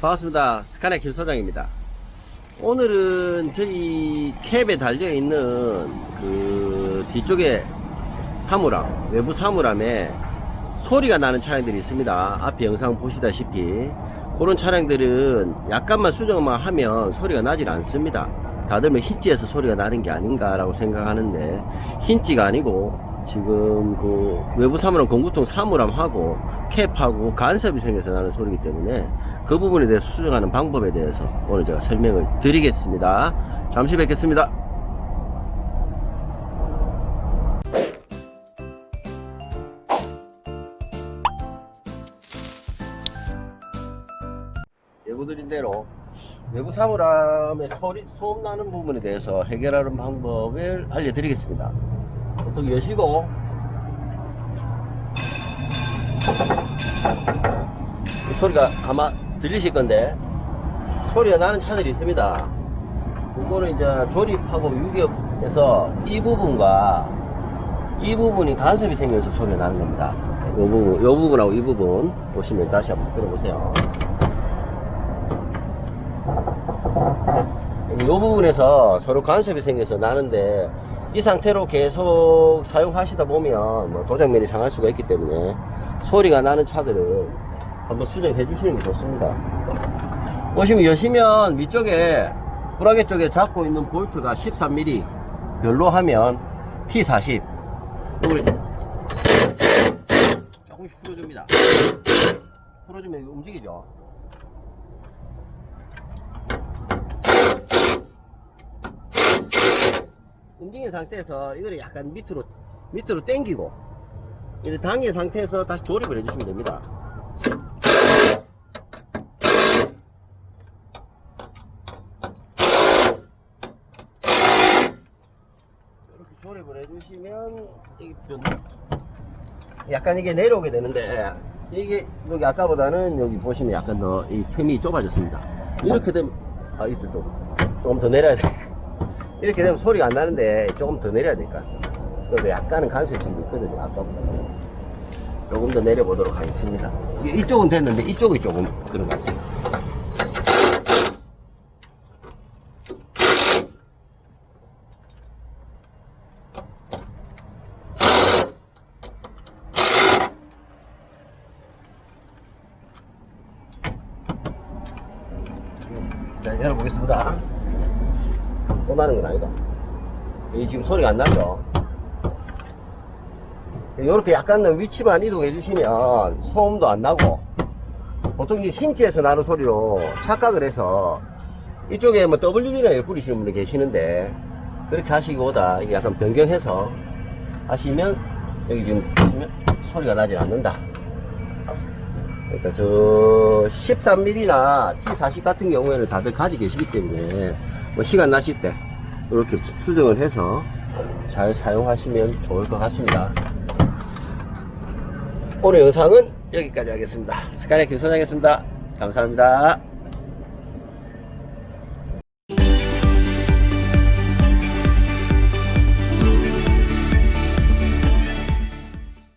반갑습니다. 스카네 김 소장입니다. 오늘은 저희 캡에 달려있는 그 뒤쪽에 사물함, 외부 사물함에 소리가 나는 차량들이 있습니다. 앞에 영상 보시다시피 그런 차량들은 약간만 수정만 하면 소리가 나질 않습니다. 다들 뭐 힌지에서 소리가 나는 게 아닌가라고 생각하는데 힌지가 아니고 지금 그 외부 사물함 공구통 사물함하고 캡하고 간섭이 생겨서 나는 소리이기 때문에 그 부분에 대해서 수정하는 방법에 대해서 오늘 제가 설명을 드리겠습니다. 잠시 뵙겠습니다. 예고드린 대로 외부 사물함의 소음 나는 부분에 대해서 해결하는 방법을 알려드리겠습니다. 보통 여시고 이 소리가 아마 들리실 건데 소리가 나는 차들이 있습니다. 이거는 이제 조립하고 유격에서 이 부분과 이 부분이 간섭이 생겨서 소리가 나는 겁니다. 이 부분하고 이 부분 보시면 다시 한번 들어보세요. 이 부분에서 서로 간섭이 생겨서 나는데 이 상태로 계속 사용하시다 보면 뭐 도장면이 상할 수가 있기 때문에 소리가 나는 차들은 한번 수정해 주시는 게 좋습니다. 보시면 여시면 위쪽에 브라켓 쪽에 잡고 있는 볼트가 13mm 별로 하면 T40 이걸 조금씩 풀어줍니다. 풀어주면 움직이죠. 움직인 상태에서 이거를 약간 밑으로 당기고 이렇게 당긴 상태에서 다시 조립을 해주시면 됩니다. 이렇게 조립을 해주시면 약간 이게 내려오게 되는데 이게 여기 아까보다는 여기 보시면 약간 더 이 틈이 좁아졌습니다. 이렇게 되면 이쪽 조금 더 내려야 돼. 이렇게 되면 소리가 안 나는데 조금 더 내려야 될 것 같습니다. 그래도 약간은 간섭이 있거든요. 아까보다 조금 더 내려보도록 하겠습니다. 이쪽은 됐는데 이쪽이 조금 그런 것 같아요. 자, 열어보겠습니다. 또 나는 건 아니다. 이 지금 소리가 안 나죠? 이렇게 약간 위치만 이동해 주시면 소음도 안 나고, 보통 이 힌지에서 나는 소리로 착각을 해서 이쪽에 뭐 WD나 뿌리시는 분이 계시는데 그렇게 하시기보다 이게 약간 변경해서 하시면 여기 지금 보시면 소리가 나질 않는다. 그러니까 저 13mm나 T40 같은 경우에는 다들 가지고 계시기 때문에 뭐 시간 나실 때 이렇게 수정을 해서 잘 사용하시면 좋을 것 같습니다. 오늘 영상은 여기까지 하겠습니다. 스카네 김 소장이었습니다. 감사합니다.